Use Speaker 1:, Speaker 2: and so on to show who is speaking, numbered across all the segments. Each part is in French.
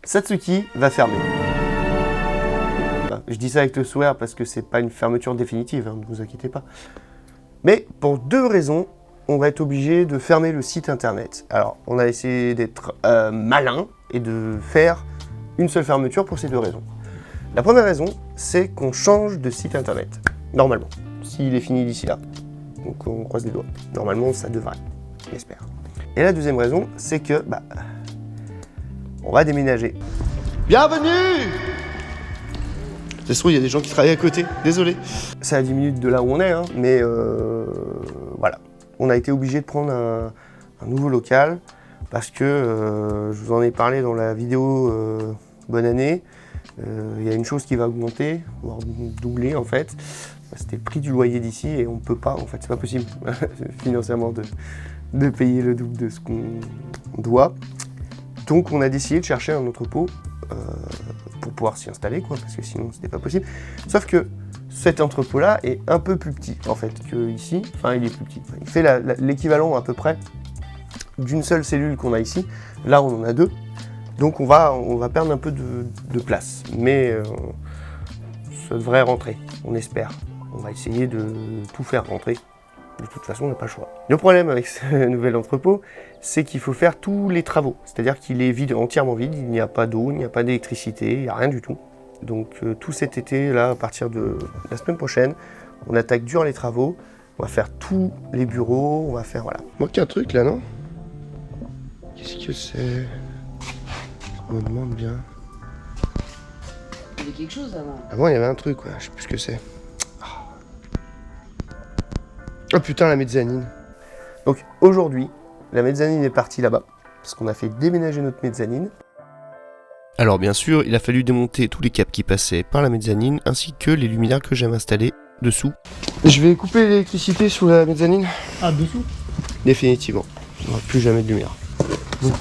Speaker 1: Satsuki va fermer. Je dis ça avec le sourire parce que c'est pas une fermeture définitive, hein, ne vous inquiétez pas. Mais pour deux raisons, on va être obligé de fermer le site internet. Alors, on a essayé d'être malin et de faire une seule fermeture pour ces deux raisons. La première raison, c'est qu'on change de site internet, normalement, s'il est fini d'ici là. Donc on croise les doigts. Normalement, ça devrait, j'espère. Et la deuxième raison, c'est que, on va déménager. Bienvenue! Ça se trouve, il y a des gens qui travaillent à côté, désolé. C'est à 10 minutes de là où on est, hein, mais voilà. On a été obligé de prendre un nouveau local parce que, je vous en ai parlé dans la vidéo Bonne année, il y a une chose qui va augmenter, voire doubler en fait. C'était le prix du loyer d'ici et on peut pas, en fait, c'est pas possible financièrement de payer le double de ce qu'on doit. Donc on a décidé de chercher un entrepôt pour pouvoir s'y installer, quoi, parce que sinon c'était pas possible. Sauf que cet entrepôt-là est un peu plus petit en fait que ici. Enfin, il est plus petit. Il fait l'équivalent à peu près d'une seule cellule qu'on a ici. Là, on en a deux. Donc on va perdre un peu de place. Mais ça devrait rentrer, on espère. On va essayer de tout faire rentrer. De toute façon, on n'a pas le choix. Le problème avec ce nouvel entrepôt, c'est qu'il faut faire tous les travaux. C'est-à-dire qu'il est vide, entièrement vide, il n'y a pas d'eau, il n'y a pas d'électricité, il n'y a rien du tout. Donc tout cet été, là, à partir de la semaine prochaine, on attaque dur les travaux, on va faire tous les bureaux, on va faire, voilà. Il manque un truc là, non? Qu'est-ce que c'est? On me demande bien.
Speaker 2: Il y avait quelque chose avant.
Speaker 1: Avant, il y avait un truc, ouais, je sais plus ce que c'est. Oh putain, la mezzanine. Donc aujourd'hui, la mezzanine est partie là-bas, parce qu'on a fait déménager notre mezzanine. Alors bien sûr, il a fallu démonter tous les câbles qui passaient par la mezzanine, ainsi que les luminaires que j'avais installés dessous. Je vais couper l'électricité sous la mezzanine.
Speaker 3: Ah, dessous?
Speaker 1: Définitivement. Il n'y aura plus jamais de lumière. Bon.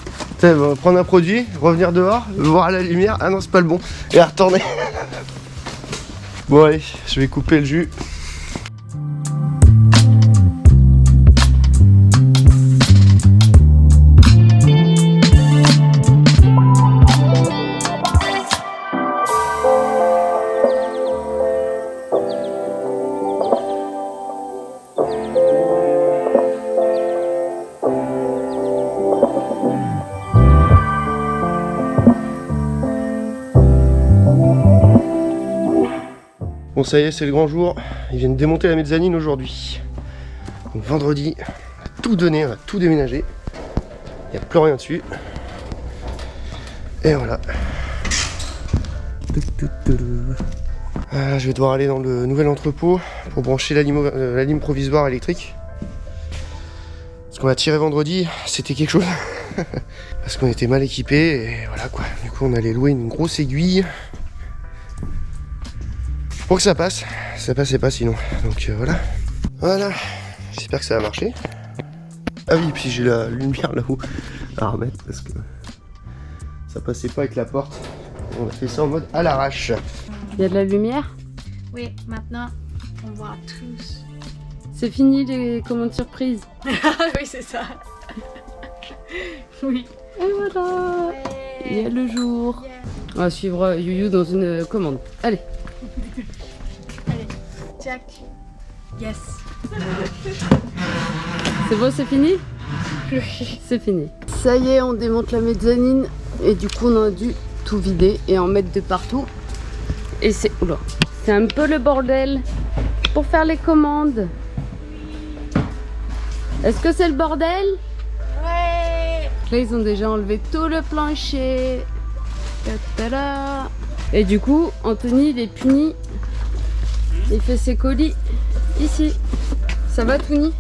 Speaker 1: On va prendre un produit, revenir dehors, voir la lumière. Ah non, c'est pas le bon. Et retourner. Bon allez, je vais couper le jus. Bon ça y est, c'est le grand jour, ils viennent démonter la mezzanine aujourd'hui. Donc vendredi, on a tout donné, on a tout déménagé. Il n'y a plus rien dessus. Et voilà. Je vais devoir aller dans le nouvel entrepôt pour brancher la lime provisoire électrique. Ce qu'on a tiré vendredi, c'était quelque chose. Parce qu'on était mal équipés et voilà quoi. Du coup on allait louer une grosse aiguille. Pour que ça passe, ça passait pas sinon. Donc voilà. Voilà, j'espère que ça va marcher. Ah oui, et puis j'ai la lumière là-haut à remettre parce que ça passait pas avec la porte. On a fait ça en mode à l'arrache.
Speaker 2: Il y a de la lumière?
Speaker 4: Oui, maintenant, on voit tous.
Speaker 2: C'est fini les commandes surprises.
Speaker 4: Oui, c'est ça. Oui.
Speaker 2: Et voilà, il y a le jour.
Speaker 4: Yeah.
Speaker 2: On va suivre Youyou dans une commande. Allez.
Speaker 4: Allez, check. Yes.
Speaker 2: C'est bon, c'est fini?
Speaker 4: Oui.
Speaker 2: C'est fini. Ça y est, on démonte la mezzanine et du coup on a dû tout vider et en mettre de partout. Et c'est oula, c'est un peu le bordel pour faire les commandes. Est-ce que c'est le bordel?
Speaker 4: Ouais.
Speaker 2: Là ils ont déjà enlevé tout le plancher. Ta-ta-da. Et du coup Anthony il est puni. Il fait ses colis ici. Ça va Tony?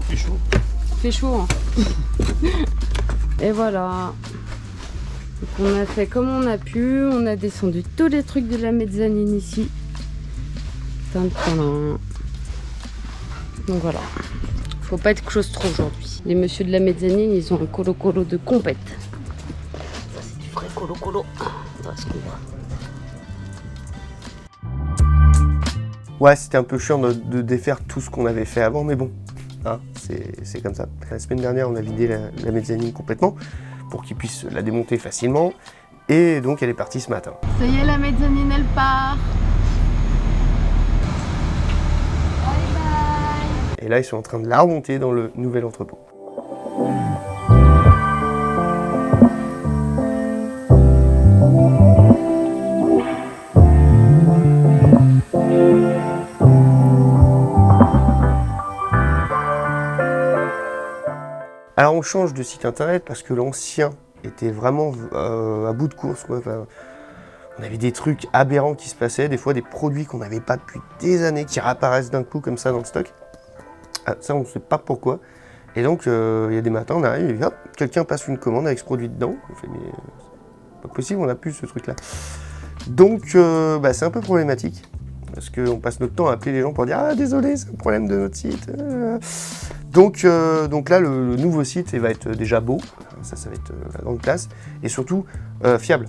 Speaker 1: C'est chaud.
Speaker 2: Il fait chaud hein. Et voilà. Donc on a fait comme on a pu. On a descendu tous les trucs de la mezzanine ici. Tintin. Donc voilà. Faut pas être claustro aujourd'hui. Les messieurs de la mezzanine ils ont un colo-colo de compète. Ça c'est du vrai colo-colo. Voilà ce qu'on voit.
Speaker 1: Ouais, c'était un peu chiant de défaire tout ce qu'on avait fait avant, mais bon, hein, c'est comme ça. La semaine dernière, on a vidé la mezzanine complètement pour qu'ils puissent la démonter facilement. Et donc elle est partie ce matin.
Speaker 2: Ça y est, la mezzanine, elle part. Bye bye.
Speaker 1: Et là, ils sont en train de la remonter dans le nouvel entrepôt. Alors on change de site internet parce que l'ancien était vraiment à bout de course, quoi. Enfin, on avait des trucs aberrants qui se passaient, des fois des produits qu'on n'avait pas depuis des années qui réapparaissent d'un coup comme ça dans le stock. Ah, ça on ne sait pas pourquoi. Et donc il y a des matins on arrive et hop, quelqu'un passe une commande avec ce produit dedans. On fait mais c'est pas possible, on n'a plus ce truc là. Donc c'est un peu problématique. Parce qu'on passe notre temps à appeler les gens pour dire « Ah, désolé, c'est un problème de notre site. » Donc là, le nouveau site va être déjà beau. Ça va être la grande classe. Et surtout, fiable.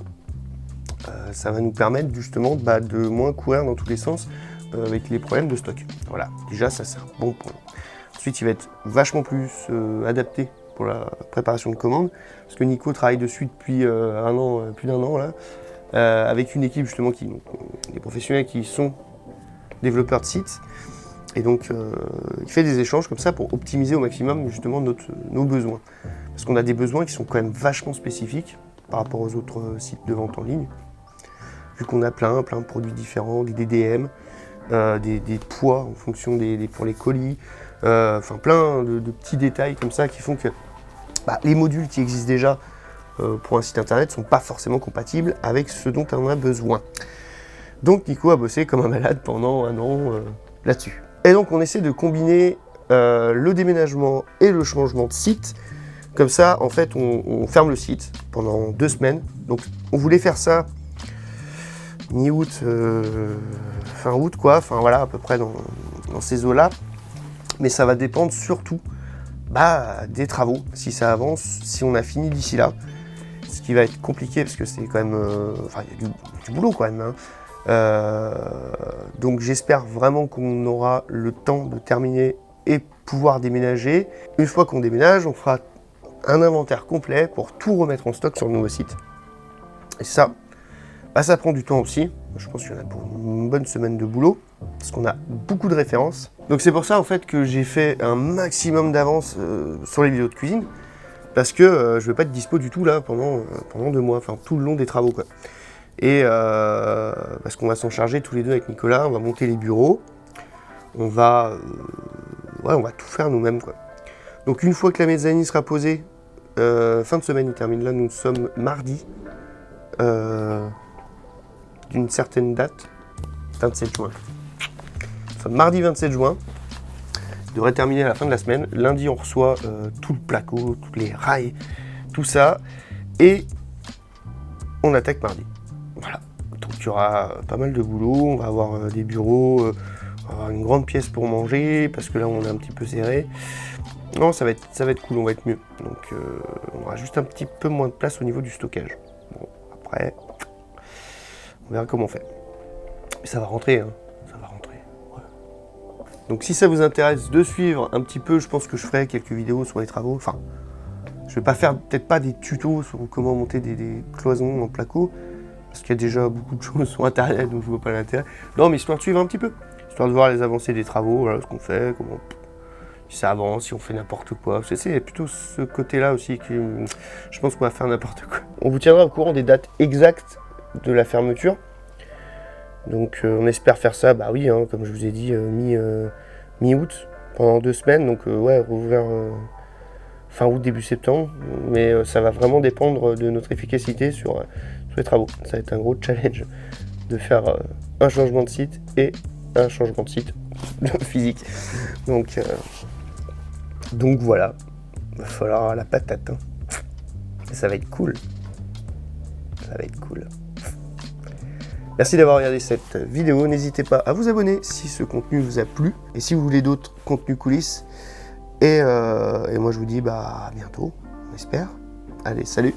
Speaker 1: Ça va nous permettre justement de moins courir dans tous les sens avec les problèmes de stock. Voilà, déjà, ça c'est un bon point. Ensuite, il va être vachement plus adapté pour la préparation de commandes. Parce que Nico travaille dessus depuis un an, plus d'un an, là. Avec une équipe justement des professionnels qui sont développeurs de sites, et donc il fait des échanges comme ça pour optimiser au maximum justement nos besoins. Parce qu'on a des besoins qui sont quand même vachement spécifiques par rapport aux autres sites de vente en ligne, vu qu'on a plein de produits différents, des DDM, des poids en fonction pour les colis, enfin plein de petits détails comme ça qui font que les modules qui existent déjà pour un site internet ne sont pas forcément compatibles avec ce dont on a besoin. Donc Nico a bossé comme un malade pendant un an là-dessus. Et donc on essaie de combiner le déménagement et le changement de site. Comme ça, en fait, on ferme le site pendant 2 semaines. Donc on voulait faire ça mi-août, fin août, quoi. Enfin voilà, à peu près dans ces eaux-là. Mais ça va dépendre surtout des travaux, si ça avance, si on a fini d'ici là. Ce qui va être compliqué parce que c'est quand même... il y a du boulot quand même, hein. Donc j'espère vraiment qu'on aura le temps de terminer et pouvoir déménager. Une fois qu'on déménage, on fera un inventaire complet pour tout remettre en stock sur le nouveau site. Et ça, ça prend du temps aussi. Je pense qu'il y en a pour une bonne semaine de boulot, parce qu'on a beaucoup de références. Donc c'est pour ça en fait que j'ai fait un maximum d'avance sur les vidéos de cuisine, parce que je vais pas être dispo du tout là pendant 2 mois, enfin tout le long des travaux, quoi. Et parce qu'on va s'en charger tous les deux avec Nicolas, on va monter les bureaux, on va tout faire nous-mêmes, quoi. Donc une fois que la mezzanine sera posée, fin de semaine il termine là, nous sommes mardi d'une certaine date, 27 juin. Nous sommes mardi 27 juin, il devrait terminer à la fin de la semaine. Lundi on reçoit tout le placo, tous les rails, tout ça, et on attaque mardi. Voilà, donc il y aura pas mal de boulot, on va avoir des bureaux, on va avoir une grande pièce pour manger, parce que là on est un petit peu serré. Non, ça va être cool, on va être mieux. Donc on aura juste un petit peu moins de place au niveau du stockage. Bon, après, on verra comment on fait. Mais ça va rentrer, hein, ça va rentrer. Ouais. Donc si ça vous intéresse de suivre un petit peu, je pense que je ferai quelques vidéos sur les travaux. Enfin, je vais pas faire, peut-être pas des tutos sur comment monter des cloisons en placo, parce qu'il y a déjà beaucoup de choses sur internet, donc je vois pas l'intérêt. Non, mais histoire de suivre un petit peu, histoire de voir les avancées des travaux, voilà ce qu'on fait, comment si ça avance, si on fait n'importe quoi. C'est plutôt ce côté-là aussi que je pense qu'on va faire n'importe quoi. On vous tiendra au courant des dates exactes de la fermeture. Donc on espère faire ça, oui, hein, comme je vous ai dit, mi-août, pendant 2 semaines. Donc ouais, rouvrir fin août, début septembre. Mais ça va vraiment dépendre de notre efficacité sur les travaux. Ça va être un gros challenge de faire un changement de site et un changement de site physique. Donc voilà, il va falloir la patate, hein. Ça va être cool. Ça va être cool. Merci d'avoir regardé cette vidéo. N'hésitez pas à vous abonner si ce contenu vous a plu. Et si vous voulez d'autres contenus coulisses. Et moi je vous dis à bientôt, on espère. Allez, salut!